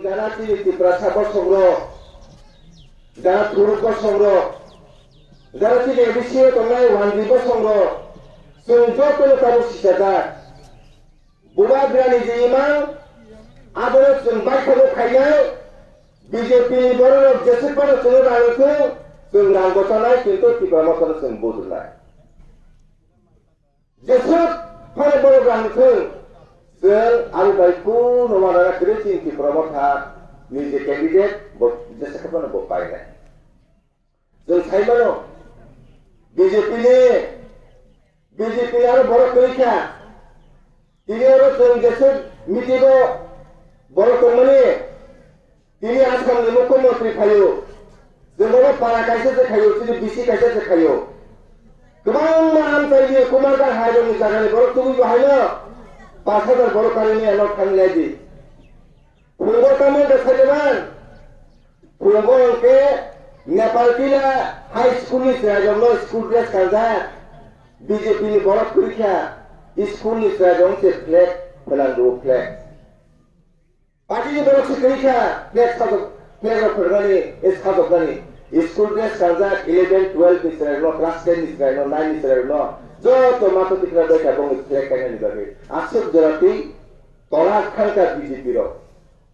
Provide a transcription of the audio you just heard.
যারা চিনিতিপ্রা সাবর সংগ্রহ যারা থুরুক সংগ্রহ যারা চিনি এবিসিও তংনায় ওয়ানজিব সংগ্রহ जों ज'खौनो ताबो सिजादा बुबा बिरानि जिमां आबो जों बायखौनो खायनाय बीजेपी बर'नो जेसेबां जों रांखौ जों रांगोसानाय खिन्थु टिप्रामखौनो जों बुजुनाय जेसेब फारे बर' रांखौ जों आरो बायखौ नमाना क्रिएटिव टिप्रामखा निजे कैंडिडेट जेसेबां बपायनाय जों साइमानो बीजेपी आरो बर' करिखा তিনি আরো দেশের মিটিং বড় কমনি তিনি আসামनि মুখ্যমন্ত্রী খাयो जोंबो पारा कायसे खायो তিনি बिसि कायसे खायो गोबां मान जायो कुमारगा हायरनि जागानि बर' तुबि बाहायनो 5000 बर' कारिनि आनाव थांलायदि फुंगोतामो देखायदोंमोन फुंगो के नेपाल किला हाई स्कुलनि जायगायावनो स्कुल ड्रेस गानजा बीजेपी नि बर' करिखा स्कुल नि जायगायावनो फ्लेग फोनांगौ फ्लेग पार्टी बर' करिखा फ्लेग फोरगानि साजबनानै स्कुल ड्रेस गानजा 11 12 नि जायगायाव क्लास 10 नि जायगायाव 9 नि जायगायाव जत माथो तिक्रा बैठा दं फ्लेग गायनायनि बागै आसब जराति तला खालका बीजेपी रो